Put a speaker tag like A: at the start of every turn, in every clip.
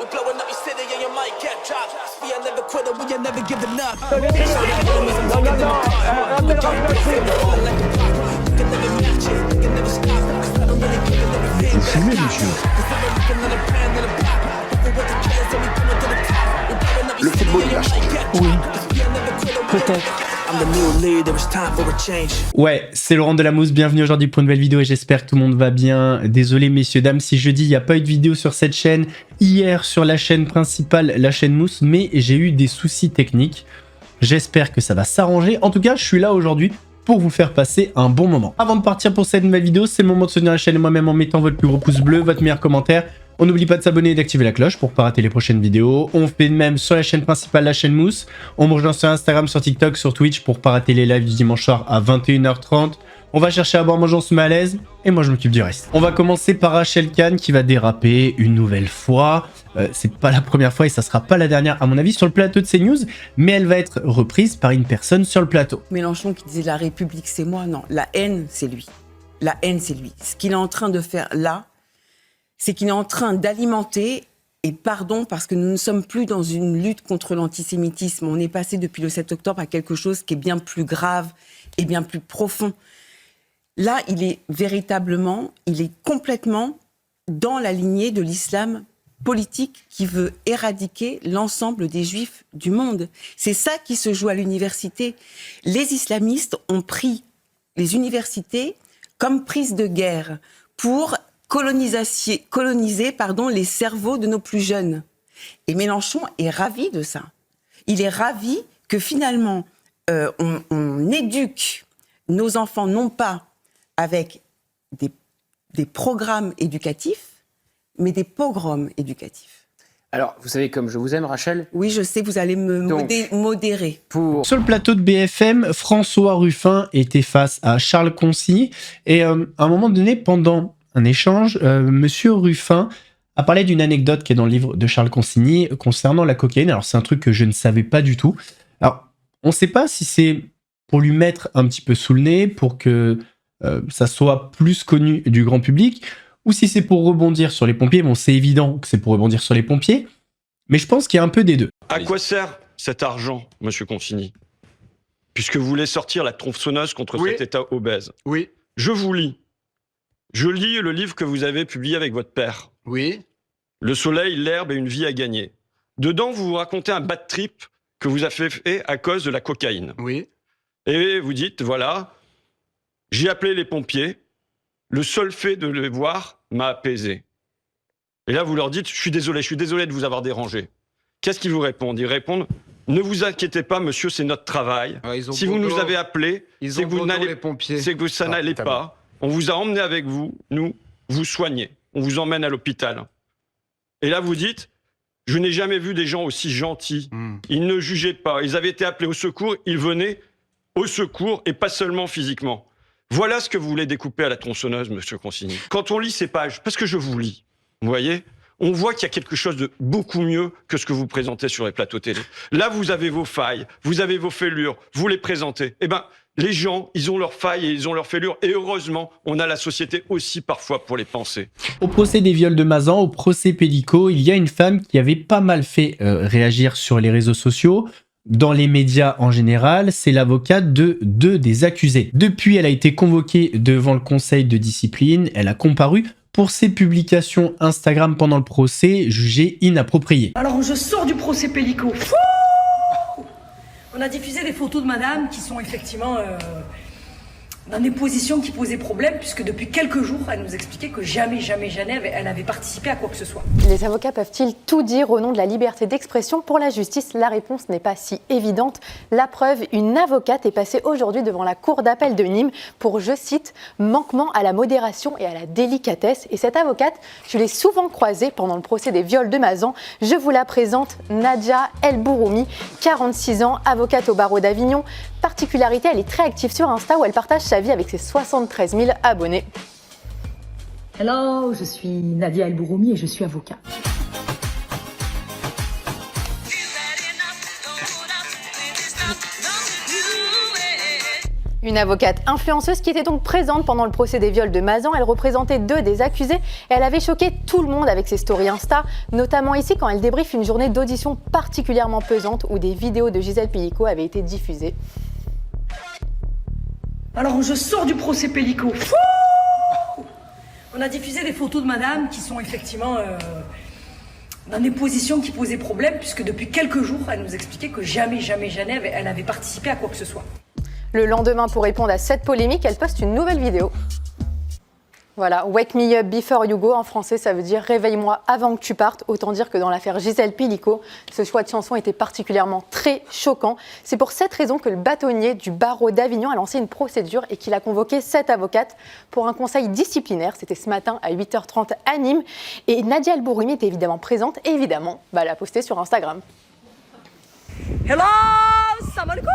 A: We blowing up your city and you might get dropped. We are never quitting, we are never giving up.
B: Vous fumez, monsieur.
C: Le football, il a changé.
B: Oui, peut-être.
D: Ouais, c'est Laurent Delamousse, bienvenue aujourd'hui pour une nouvelle vidéo et j'espère que tout le monde va bien. Désolé messieurs, dames, si jeudi il n'y a pas eu de vidéo sur cette chaîne, hier sur la chaîne principale, la chaîne Mousse, mais j'ai eu des soucis techniques. J'espère que ça va s'arranger. En tout cas, je suis là aujourd'hui pour vous faire passer un bon moment. Avant de partir pour cette nouvelle vidéo, c'est le moment de soutenir la chaîne et moi-même en mettant votre plus gros pouce bleu, votre meilleur commentaire. On n'oublie pas de s'abonner et d'activer la cloche pour ne pas rater les prochaines vidéos. On fait de même sur la chaîne principale, la chaîne Mousse. On me rejoint sur Instagram, sur TikTok, sur Twitch pour ne pas rater les lives du dimanche soir à 21h30. On va chercher à boire, manger, on se met à l'aise et moi je m'occupe du reste. On va commencer par Rachel Kahn qui va déraper une nouvelle fois. C'est pas la première fois et ça sera pas la dernière à mon avis sur le plateau de CNews, mais elle va être reprise par une personne sur le plateau.
E: Mélenchon qui disait la République c'est moi, non, la haine c'est lui. La haine c'est lui. Ce qu'il est en train de faire là, c'est qu'il est en train d'alimenter, et pardon, parce que nous ne sommes plus dans une lutte contre l'antisémitisme. On est passé depuis le 7 octobre à quelque chose qui est bien plus grave et bien plus profond. Là, il est véritablement, il est complètement dans la lignée de l'islam politique qui veut éradiquer l'ensemble des juifs du monde. C'est ça qui se joue à l'université. Les islamistes ont pris les universités comme prise de guerre pour coloniser les cerveaux de nos plus jeunes. Et Mélenchon est ravi de ça. Il est ravi que finalement, on éduque nos enfants non pas avec des programmes éducatifs, mais des pogroms éducatifs.
F: Alors, vous savez comme je vous aime, Rachel.
E: Oui, je sais, vous allez me modérer.
D: Sur le plateau de BFM, François Ruffin était face à Charles Consigny. Et à un moment donné, pendant un échange, Monsieur Ruffin a parlé d'une anecdote qui est dans le livre de Charles Consigny concernant la cocaïne. Alors, c'est un truc que je ne savais pas du tout. Alors, on ne sait pas si c'est pour lui mettre un petit peu sous le nez, pour que ça soit plus connu du grand public, ou si c'est pour rebondir sur les pompiers. Bon, c'est évident que c'est pour rebondir sur les pompiers, mais je pense qu'il y a un peu des deux.
G: À quoi sert cet argent, monsieur Consigny? Puisque vous voulez sortir la tronçonneuse contre cet État obèse.
C: Oui.
G: Je vous lis. Je lis le livre que vous avez publié avec votre père.
C: Oui.
G: Le soleil, l'herbe et une vie à gagner. Dedans, vous vous racontez un bad trip que vous avez fait à cause de la cocaïne.
C: Oui.
G: Et vous dites, voilà, j'ai appelé les pompiers. Le seul fait de les voir m'a apaisé. Et là, vous leur dites, je suis désolé de vous avoir dérangé. Qu'est-ce qu'ils vous répondent? Ils répondent, ne vous inquiétez pas, monsieur, c'est notre travail. Si vous nous avez appelés, c'est que ça n'allait pas. On vous a emmené avec vous, nous, vous soignez. On vous emmène à l'hôpital. Et là, vous dites, je n'ai jamais vu des gens aussi gentils. Ils ne jugeaient pas. Ils avaient été appelés au secours, ils venaient au secours et pas seulement physiquement. Voilà ce que vous voulez découper à la tronçonneuse, monsieur Consigny. Quand on lit ces pages, parce que je vous lis, vous voyez, on voit qu'il y a quelque chose de beaucoup mieux que ce que vous présentez sur les plateaux télé. Là, vous avez vos failles, vous avez vos fêlures, vous les présentez. Eh bien, les gens, ils ont leurs failles et ils ont leurs fêlures. Et heureusement, on a la société aussi parfois pour les penser.
D: Au procès des viols de Mazan, au procès Pélico, il y a une femme qui avait pas mal fait réagir sur les réseaux sociaux. Dans les médias en général, c'est l'avocate de deux des accusés. Depuis, elle a été convoquée devant le conseil de discipline. Elle a comparu pour ses publications Instagram pendant le procès, jugées inappropriées.
H: Alors, je sors du procès Pélico. On a diffusé des photos de madame qui sont effectivement dans des positions qui posaient problème, puisque depuis quelques jours, elle nous expliquait que jamais elle avait participé à quoi que ce soit.
I: Les avocats peuvent-ils tout dire au nom de la liberté d'expression? Pour la justice, la réponse n'est pas si évidente. La preuve, une avocate est passée aujourd'hui devant la cour d'appel de Nîmes pour, je cite, manquement à la modération et à la délicatesse. Et cette avocate, je l'ai souvent croisée pendant le procès des viols de Mazan. Je vous la présente, Nadia El Bouroumi, 46 ans, avocate au barreau d'Avignon. Particularité, elle est très active sur Insta où elle partage sa vie avec ses 73 000 abonnés.
H: Hello, je suis Nadia El Bouroumi et je suis avocat.
I: Une avocate influenceuse qui était donc présente pendant le procès des viols de Mazan. Elle représentait 2 des accusés et elle avait choqué tout le monde avec ses stories Insta, notamment ici quand elle débriefe une journée d'audition particulièrement pesante où des vidéos de Gisèle Pelicot avaient été diffusées.
H: Alors je sors du procès Pelicot. On a diffusé des photos de madame qui sont effectivement dans des positions qui posaient problème puisque depuis quelques jours, elle nous expliquait que jamais elle avait participé à quoi que ce soit.
I: Le lendemain, pour répondre à cette polémique, elle poste une nouvelle vidéo. Voilà, Wake me up before you go, en français ça veut dire réveille-moi avant que tu partes. Autant dire que dans l'affaire Gisèle Pelicot, ce choix de chanson était particulièrement très choquant. C'est pour cette raison que le bâtonnier du barreau d'Avignon a lancé une procédure et qu'il a convoqué 7 avocates pour un conseil disciplinaire. C'était ce matin à 8h30 à Nîmes. Et Nadia El Bourimi était évidemment présente et évidemment, elle a posté sur Instagram.
H: Hello, salam alaikum.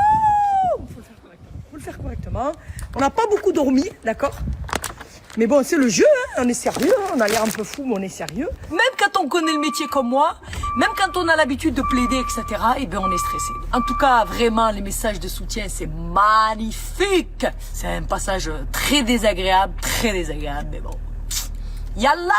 H: Faut le faire correctement. On n'a pas beaucoup dormi, d'accord? Mais bon, c'est le jeu, hein. On est sérieux, hein. On a l'air un peu fou, mais on est sérieux. Même quand on connaît le métier comme moi, même quand on a l'habitude de plaider, etc., eh ben on est stressé. En tout cas, vraiment, les messages de soutien, c'est magnifique. C'est un passage très désagréable, mais bon. Yallah!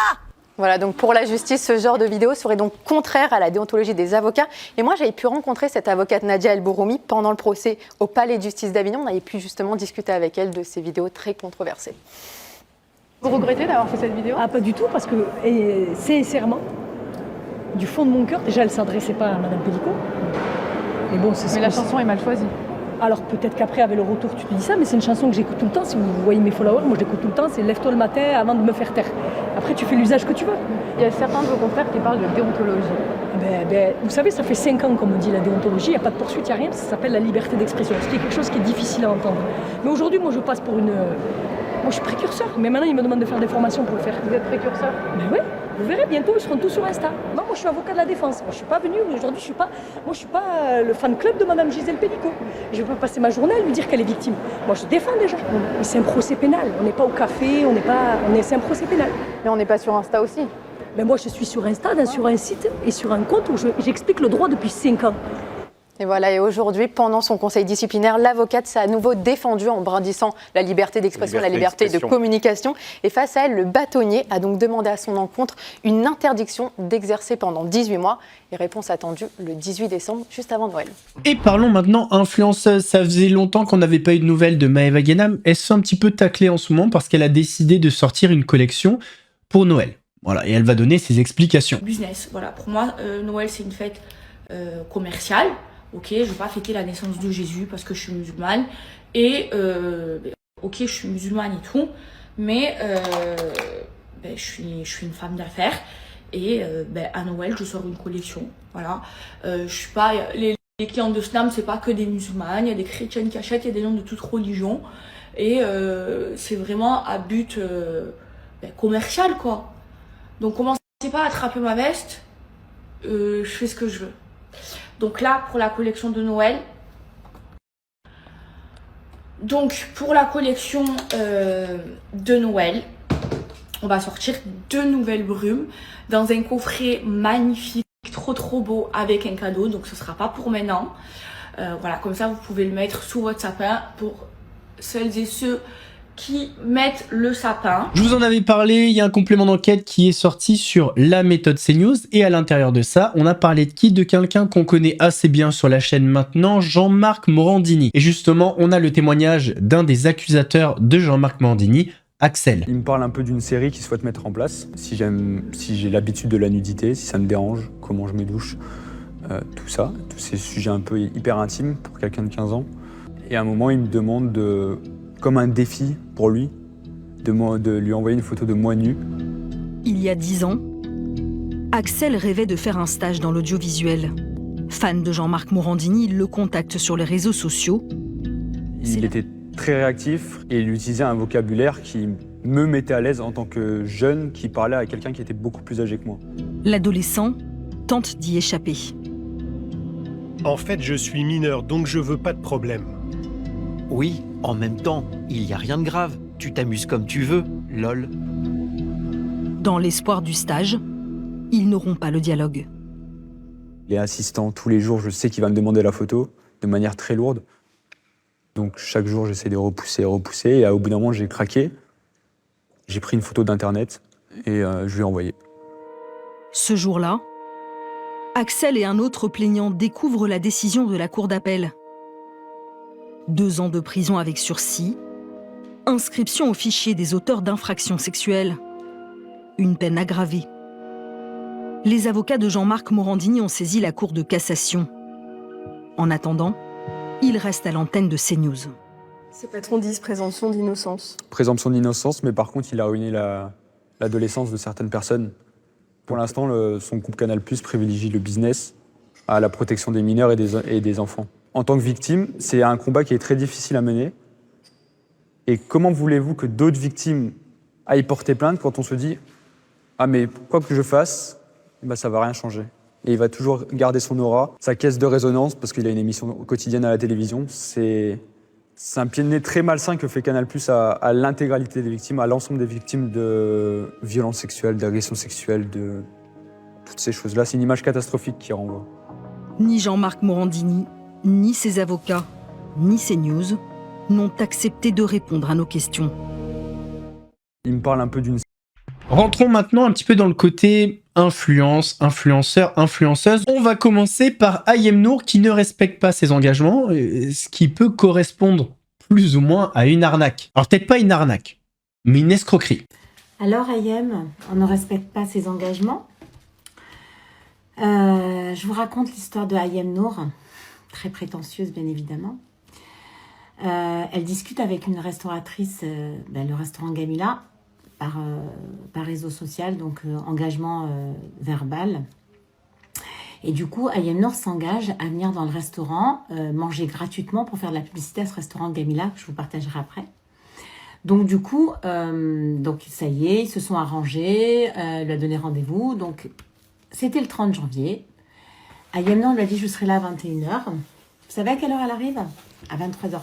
I: Voilà, donc pour la justice, ce genre de vidéo serait donc contraire à la déontologie des avocats. Et moi, j'avais pu rencontrer cette avocate Nadia El Bourimi pendant le procès au Palais de justice d'Avignon. On avait pu justement discuter avec elle de ces vidéos très controversées. Vous regrettez d'avoir fait cette vidéo?
J: Ah, pas du tout, parce que sincèrement, du fond de mon cœur, déjà elle ne s'adressait pas à Madame Pelicot. Mais bon,
I: Mais la chanson est mal choisie.
J: Alors peut-être qu'après, avec le retour, tu te dis ça, mais c'est une chanson que j'écoute tout le temps. Si vous voyez mes followers, moi je l'écoute tout le temps, c'est Lève-toi le matin avant de me faire taire. Après, tu fais l'usage que tu veux.
I: Il y a certains de vos confrères qui parlent de déontologie.
J: Vous savez, ça fait 5 ans qu'on me dit la déontologie, il n'y a pas de poursuite, il n'y a rien, ça s'appelle la liberté d'expression, ce qui est quelque chose qui est difficile à entendre. Mais aujourd'hui, moi je passe pour une... Moi je suis précurseur, mais maintenant ils me demandent de faire des formations pour le faire.
I: Vous êtes précurseur?
J: Ben oui, vous verrez, bientôt ils seront tous sur Insta. Non, moi je suis avocat de la défense, moi je suis pas venue, aujourd'hui je suis pas le fan club de Madame Gisèle Pelicot. Je vais pas passer ma journée à lui dire qu'elle est victime. Moi je défends des gens. Mais c'est un procès pénal, on n'est pas au café, c'est un procès pénal.
I: Mais on n'est pas sur Insta aussi?
J: Mais moi je suis sur Insta, sur un site et sur un compte où j'explique le droit depuis 5 ans.
I: Et voilà, et aujourd'hui, pendant son conseil disciplinaire, l'avocate s'est à nouveau défendue en brandissant la liberté d'expression, la liberté de communication. Et face à elle, le bâtonnier a donc demandé à son encontre une interdiction d'exercer pendant 18 mois. Et réponse attendue le 18 décembre, juste avant Noël.
D: Et parlons maintenant influenceuse. Ça faisait longtemps qu'on n'avait pas eu de nouvelles de Maëva Guénam. Elle se fait un petit peu tacler en ce moment parce qu'elle a décidé de sortir une collection pour Noël. Voilà, et elle va donner ses explications.
K: Business, voilà. Pour moi, Noël, c'est une fête commerciale. Ok, je vais pas fêter la naissance de Jésus parce que je suis musulmane. Et ok, je suis musulmane et tout, mais je suis une femme d'affaires. Et à Noël, je sors une collection. Voilà. Je suis pas les clients de Snam, c'est pas que des musulmanes. Il y a des chrétiennes qui achètent, il y a des gens de toute religion. Et c'est vraiment à but commercial, quoi. Donc commencez pas à attraper ma veste. Je fais ce que je veux. Donc là, pour la collection de Noël. Donc pour la collection de Noël, on va sortir 2 nouvelles brumes dans un coffret magnifique, trop beau, avec un cadeau. Donc ce sera pas pour maintenant. Voilà, comme ça vous pouvez le mettre sous votre sapin pour celles et ceux qui mettent le sapin.
D: Je vous en avais parlé, il y a un complément d'enquête qui est sorti sur la méthode CNews et à l'intérieur de ça, on a parlé de qui? De quelqu'un qu'on connaît assez bien sur la chaîne maintenant, Jean-Marc Morandini. Et justement, on a le témoignage d'un des accusateurs de Jean-Marc Morandini, Axel.
L: Il me parle un peu d'une série qu'il souhaite mettre en place, si j'ai l'habitude de la nudité, si ça me dérange, comment je me douche, tout ça, tous ces sujets un peu hyper intimes pour quelqu'un de 15 ans. Et à un moment, il me demande comme un défi pour lui, de lui envoyer une photo de moi nu.
M: Il y a 10 ans, Axel rêvait de faire un stage dans l'audiovisuel. Fan de Jean-Marc Morandini, il le contacte sur les réseaux sociaux.
L: Il était très réactif et il utilisait un vocabulaire qui me mettait à l'aise en tant que jeune qui parlait à quelqu'un qui était beaucoup plus âgé que moi.
M: L'adolescent tente d'y échapper.
N: En fait, je suis mineur, donc je veux pas de problème.
O: Oui, en même temps, il y a rien de grave. Tu t'amuses comme tu veux, lol.
M: Dans l'espoir du stage, ils n'auront pas le dialogue.
L: Il est assistant tous les jours, je sais qu'il va me demander la photo de manière très lourde. Donc chaque jour, j'essaie de repousser. Et au bout d'un moment, j'ai craqué. J'ai pris une photo d'Internet et je lui ai envoyé.
M: Ce jour-là, Axel et un autre plaignant découvrent la décision de la cour d'appel. 2 ans de prison avec sursis, inscription au fichier des auteurs d'infractions sexuelles, une peine aggravée. Les avocats de Jean-Marc Morandini ont saisi la Cour de cassation. En attendant, il reste à l'antenne de CNews.
P: Ses patrons disent présomption d'innocence.
L: Présomption d'innocence, mais par contre, il a ruiné l'adolescence de certaines personnes. Pour l'instant, son groupe Canal+ privilégie le business à la protection des mineurs et des enfants. En tant que victime, c'est un combat qui est très difficile à mener. Et comment voulez-vous que d'autres victimes aillent porter plainte quand on se dit « Ah mais quoi que je fasse, ça va rien changer ». Et il va toujours garder son aura, sa caisse de résonance, parce qu'il a une émission quotidienne à la télévision. C'est un pied de nez très malsain que fait Canal+ à l'intégralité des victimes, à l'ensemble des victimes de violences sexuelles, d'agressions sexuelles, de toutes ces choses-là. C'est une image catastrophique qui renvoie.
M: Ni Jean-Marc Morandini, ni ses avocats, ni CNews n'ont accepté de répondre à nos questions.
L: Il me parle un peu d'une...
D: Rentrons maintenant un petit peu dans le côté influence, influenceur, influenceuse. On va commencer par Ayem Nour qui ne respecte pas ses engagements, ce qui peut correspondre plus ou moins à une arnaque. Alors peut-être pas une arnaque, mais une escroquerie.
Q: Alors Ayem, on ne respecte pas ses engagements. Je vous raconte l'histoire de Ayem Nour, très prétentieuse bien évidemment. Elle discute avec une restauratrice, le restaurant Gamila, par réseau social, donc engagement verbal. Et du coup, Ayem Nour s'engage à venir dans le restaurant, manger gratuitement pour faire de la publicité à ce restaurant Gamila, que je vous partagerai après. Donc du coup, ça y est, ils se sont arrangés, elle lui a donné rendez-vous. Donc c'était le 30 janvier. Ayem Nour lui a dit « Je serai là à 21h ». Vous savez à quelle heure elle arrive? À 23h30,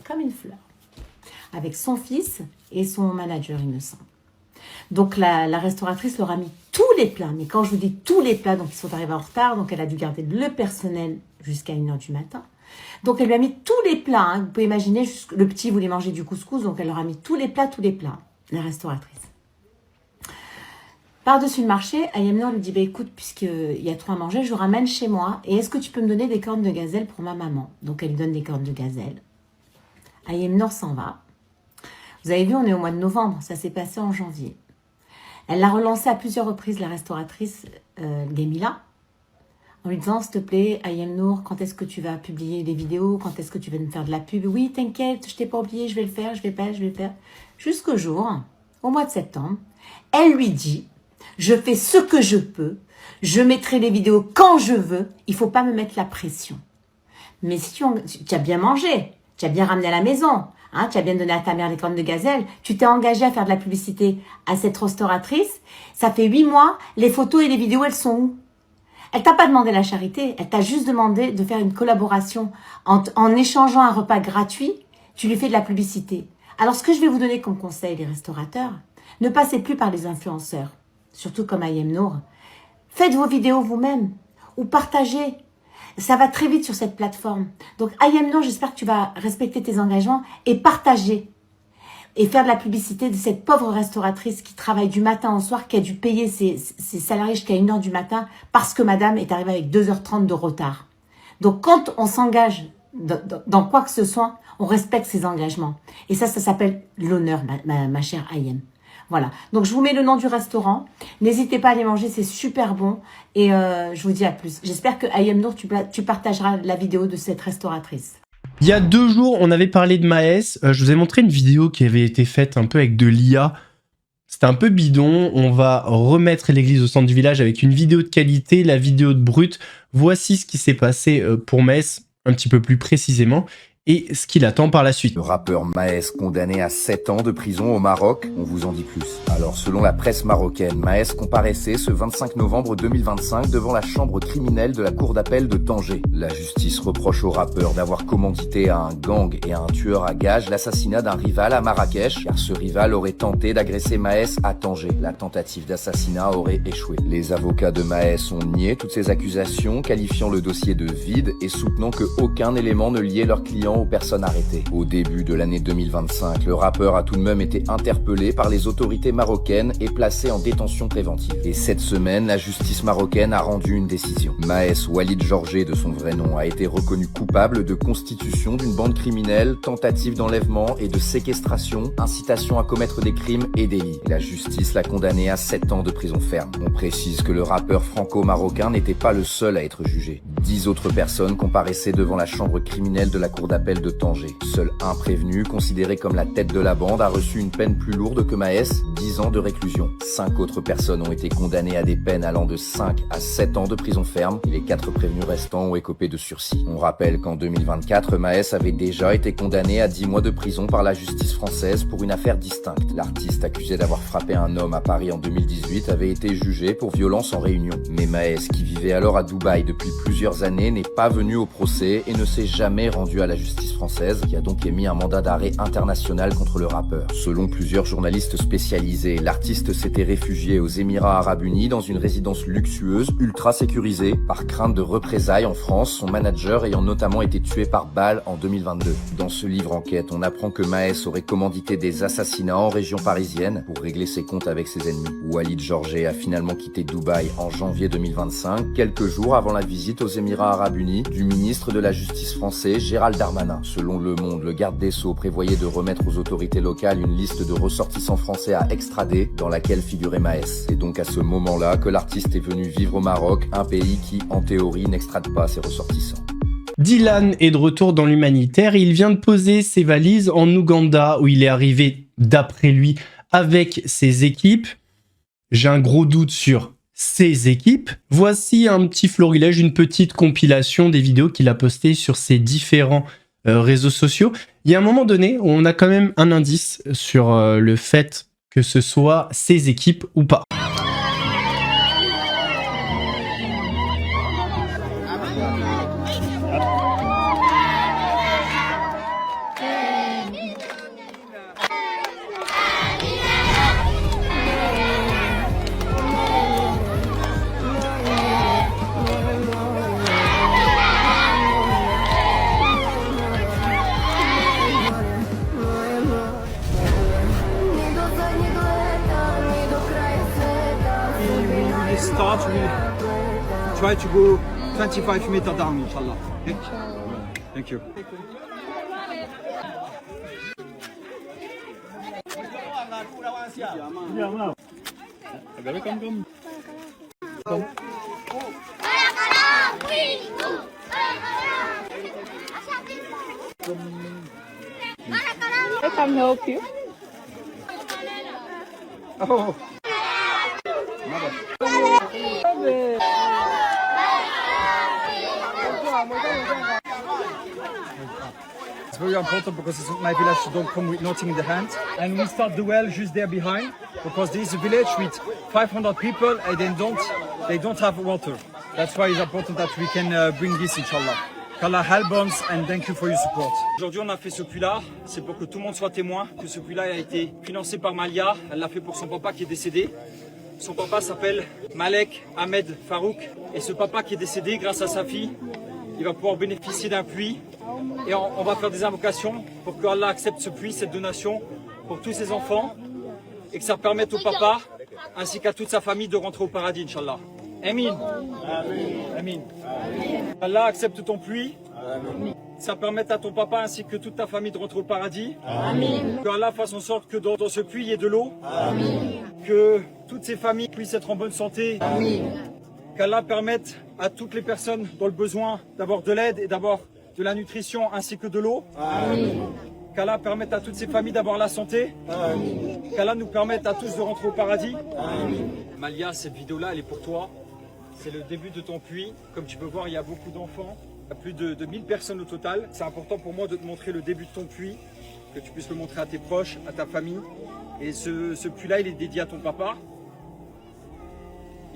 Q: comme une fleur. Avec son fils et son manager, il me semble. Donc la restauratrice leur a mis tous les plats. Mais quand je vous dis tous les plats, donc ils sont arrivés en retard, donc elle a dû garder le personnel jusqu'à 1h du matin. Donc elle lui a mis tous les plats. Hein. Vous pouvez imaginer, le petit voulait manger du couscous, donc elle leur a mis tous les plats, la restauratrice. Par-dessus le marché, Ayem Nour lui dit écoute, puisqu'il y a trop à manger, je vous ramène chez moi. Et est-ce que tu peux me donner des cornes de gazelle pour ma maman? Donc elle lui donne des cornes de gazelle. Ayem Nour s'en va. Vous avez vu, on est au mois de novembre, ça s'est passé en janvier. Elle l'a relancé à plusieurs reprises, la restauratrice Gamila, en lui disant, s'il te plaît, Ayem Nour, quand est-ce que tu vas publier des vidéos? Quand est-ce que tu vas me faire de la pub? Oui, t'inquiète, je t'ai pas oublié, je vais le faire, je vais le faire. Jusqu'au jour, au mois de septembre, elle lui dit, je fais ce que je peux, je mettrai les vidéos quand je veux, il faut pas me mettre la pression. Mais si tu as bien mangé, tu as bien ramené à la maison, hein, tu as bien donné à ta mère les cornes de gazelle, tu t'es engagé à faire de la publicité à cette restauratrice, ça fait 8 mois, les photos et les vidéos, elles sont où? Elle t'a pas demandé la charité, elle t'a juste demandé de faire une collaboration en échangeant un repas gratuit, tu lui fais de la publicité. Alors ce que je vais vous donner comme conseil, les restaurateurs, ne passez plus par les influenceurs, surtout comme Ayem Nour. Faites vos vidéos vous-même ou partagez. Ça va très vite sur cette plateforme. Donc Ayem Nour, j'espère que tu vas respecter tes engagements et partager. Et faire de la publicité de cette pauvre restauratrice qui travaille du matin au soir, qui a dû payer ses salariés jusqu'à 1h du matin parce que madame est arrivée avec 2h30 de retard. Donc quand on s'engage dans quoi que ce soit, on respecte ses engagements. Et ça s'appelle l'honneur, ma chère Ayem. Voilà, donc je vous mets le nom du restaurant. N'hésitez pas à aller manger, c'est super bon. Et je vous dis à plus. J'espère que Ayem Nour, tu partageras la vidéo de cette restauratrice.
D: Il y a 2 jours, on avait parlé de Maës. Je vous ai montré une vidéo qui avait été faite un peu avec de l'IA. C'était un peu bidon. On va remettre l'église au centre du village avec une vidéo de qualité, la vidéo de brut. Voici ce qui s'est passé pour Maës, un petit peu plus précisément, et ce qu'il attend par la suite.
R: Le rappeur Maës condamné à 7 ans de prison au Maroc, on vous en dit plus. Alors selon la presse marocaine, Maës comparaissait ce 25 novembre 2025 devant la chambre criminelle de la cour d'appel de Tanger. La justice reproche au rappeur d'avoir commandité à un gang et à un tueur à gages l'assassinat d'un rival à Marrakech, car ce rival aurait tenté d'agresser Maës à Tanger. La tentative d'assassinat aurait échoué. Les avocats de Maës ont nié toutes ces accusations, qualifiant le dossier de vide et soutenant que aucun élément ne liait leur client assassinats aux personnes arrêtées. Au début de l'année 2025, le rappeur a tout de même été interpellé par les autorités marocaines et placé en détention préventive. Et cette semaine, la justice marocaine a rendu une décision. Maes Walid Georgé, de son vrai nom, a été reconnu coupable de constitution d'une bande criminelle, tentative d'enlèvement et de séquestration, incitation à commettre des crimes et délits. La justice l'a condamné à 7 ans de prison ferme. On précise que le rappeur franco-marocain n'était pas le seul à être jugé. 10 autres personnes comparaissaient devant la chambre criminelle de la cour d'appel de Tanger. Seul un prévenu, considéré comme la tête de la bande, a reçu une peine plus lourde que Maes, 10 ans de réclusion. 5 autres personnes ont été condamnées à des peines allant de 5 à 7 ans de prison ferme et les 4 prévenus restants ont écopé de sursis. On rappelle qu'en 2024, Maes avait déjà été condamné à 10 mois de prison par la justice française pour une affaire distincte. L'artiste accusé d'avoir frappé un homme à Paris en 2018 avait été jugé pour violence en réunion. Mais Maes, qui vivait alors à Dubaï depuis plusieurs années, n'est pas venu au procès et ne s'est jamais rendu à la justice française, qui a donc émis un mandat d'arrêt international contre le rappeur. Selon plusieurs journalistes spécialisés, l'artiste s'était réfugié aux Émirats Arabes Unis dans une résidence luxueuse, ultra sécurisée, par crainte de représailles en France, son manager ayant notamment été tué par balle en 2022. Dans ce livre enquête, on apprend que Maes aurait commandité des assassinats en région parisienne pour régler ses comptes avec ses ennemis. Walid Georgé a finalement quitté Dubaï en janvier 2025, quelques jours avant la visite aux Émirats Arabes Unis du ministre de la Justice français Gérald Darmanin. Selon Le Monde, le garde des Sceaux prévoyait de remettre aux autorités locales une liste de ressortissants français à extrader dans laquelle figurait Maes. C'est donc à ce moment-là que l'artiste est venu vivre au Maroc, un pays qui, en théorie, n'extrade pas ses ressortissants.
D: Dylan est de retour dans l'humanitaire et il vient de poser ses valises en Ouganda où il est arrivé, d'après lui, avec ses équipes. J'ai un gros doute sur ses équipes. Voici un petit florilège, une petite compilation des vidéos qu'il a postées sur ses différents réseaux sociaux. Il y a un moment donné où on a quand même un indice sur le fait que ce soit ses équipes ou pas.
S: Start, we try to go 25 meters down, inshallah. Okay? Thank you.
T: I can help you.
S: Oh. It's very important because it's my village, so don't come with nothing in the hand. And we start the well just there behind because there is a village with 500 people and they don't have water. That's why it's important that we can bring this, inshallah. qu'Allah help us and thank you for your support. Aujourd'hui, on a fait ce puits-là, c'est pour que tout le monde soit témoin que ce puits-là a été financé par Malia. Elle l'a fait pour son papa qui est décédé. Son papa s'appelle Malek Ahmed Farouk. Et ce papa qui est décédé, grâce à sa fille, il va pouvoir bénéficier d'un puits. Et on va faire des invocations pour que Allah accepte ce puits, cette donation, pour tous ses enfants. Et que ça permette au papa, ainsi qu'à toute sa famille, de rentrer au paradis, Inch'Allah. Amin. Amin. Allah accepte ton puits. Ça permette à ton papa ainsi que toute ta famille de rentrer au paradis. Amin. Que Allah fasse en sorte que dans ce puits il y ait de l'eau. Que toutes ces familles puissent être en bonne santé. Qu'Allah permette à toutes les personnes dans le besoin d'avoir de l'aide et d'avoir de la nutrition ainsi que de l'eau. Qu'Allah permette à toutes ces familles d'avoir la santé. Qu'Allah nous permette à tous de rentrer au paradis. Malia, cette vidéo-là, elle est pour toi. C'est le début de ton puits. Comme tu peux voir, il y a beaucoup d'enfants. Il y a plus de 1000 personnes au total. C'est important pour moi de te montrer le début de ton puits, que tu puisses le montrer à tes proches, à ta famille. Et ce puits-là, il est dédié à ton papa.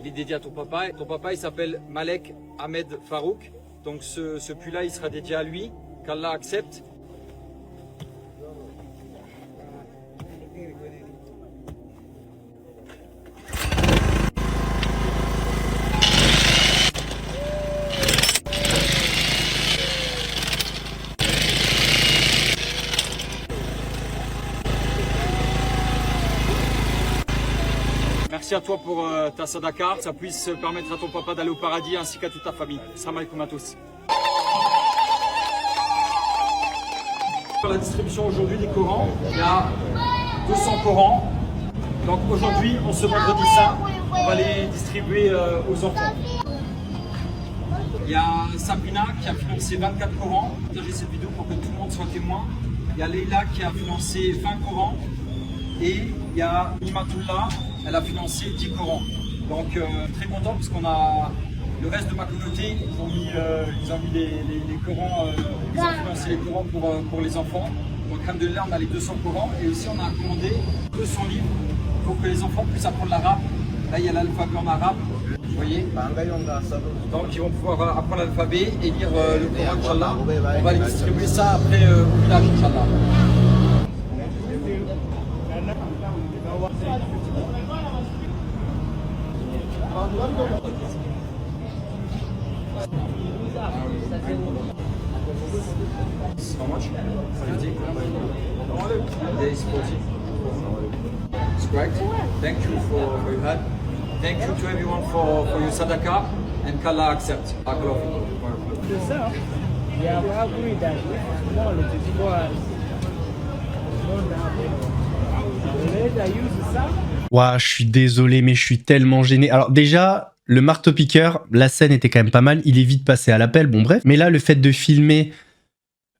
S: Il est dédié à ton papa. Et ton papa, il s'appelle Malek Ahmed Farouk. Donc ce puits-là, il sera dédié à lui. Qu'Allah accepte. à toi pour ta sadaka, que ça puisse permettre à ton papa d'aller au paradis ainsi qu'à toute ta famille. Salam alaikum à tous. Pour la distribution aujourd'hui des Corans, il y a 200 Corans. Donc aujourd'hui, en ce vendredi saint, on va les distribuer aux enfants. Il y a Sabrina qui a financé 24 Corans. Partagez cette vidéo pour que tout le monde soit témoin. Il y a Leila qui a financé 20 Corans. Et il y a Nimatullah, elle a financé 10 Corans. Donc très content parce qu'on a le reste de ma communauté, ils ont mis les Corans, ils ont financé les Corans pour les enfants. Donc alhamdoulilah, on a les 200 Corans et aussi on a commandé 200 livres pour que les enfants puissent apprendre l'arabe. Là il y a l'alphabet en arabe, vous voyez. Donc ils vont pouvoir apprendre l'alphabet et lire le Coran, Inch'Allah. On va les distribuer ça après au village, Inch'Allah. How much? 50? There is 40. It's correct. Thank you for your help. Thank you to everyone for your sadaqah and qu'Allah accept.
B: C'est ça. Il y a pas bruit d'argent. Le petit bois.
D: Ouah, je suis désolé, mais je suis tellement gêné. Alors déjà, le marteau-piqueur, la scène était quand même pas mal. Il est vite passé à l'appel, bon bref. Mais là, le fait de filmer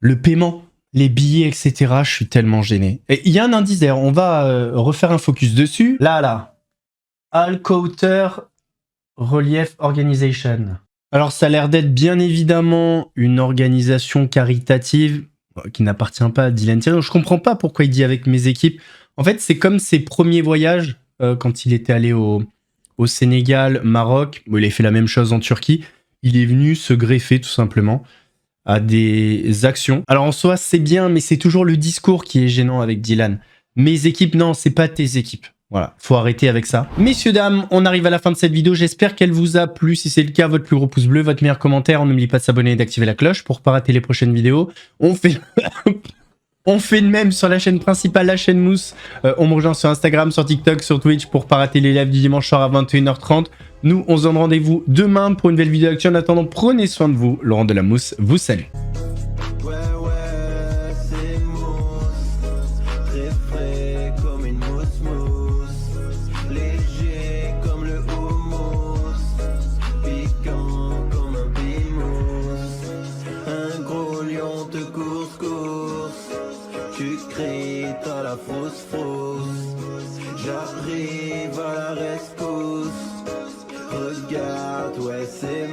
D: le paiement, les billets, etc., je suis tellement gêné. Et il y a un indice d'ailleurs, on va refaire un focus dessus. Là. Al-Kauter Relief Organization. Alors ça a l'air d'être bien évidemment une organisation caritative qui n'appartient pas à Dylan Thierry. Je comprends pas pourquoi il dit avec mes équipes. En fait, c'est comme ses premiers voyages quand il était allé au Sénégal, Maroc. Bon, il a fait la même chose en Turquie. Il est venu se greffer tout simplement à des actions. Alors en soi, c'est bien, mais c'est toujours le discours qui est gênant avec Dylan. Mes équipes, non, c'est pas tes équipes. Voilà, faut arrêter avec ça. Messieurs, dames, on arrive à la fin de cette vidéo. J'espère qu'elle vous a plu. Si c'est le cas, votre plus gros pouce bleu, votre meilleur commentaire. N'oubliez pas de s'abonner et d'activer la cloche pour pas rater les prochaines vidéos. On fait le même sur la chaîne principale, la chaîne Mousse. On me rejoint sur Instagram, sur TikTok, sur Twitch pour pas rater les lives du dimanche soir à 21h30. Nous, on se donne rendez-vous demain pour une nouvelle vidéo d'actu. En attendant, prenez soin de vous. Laurent de la Mousse vous salue.
U: J'arrive à la rescousse. Regarde, ouais c'est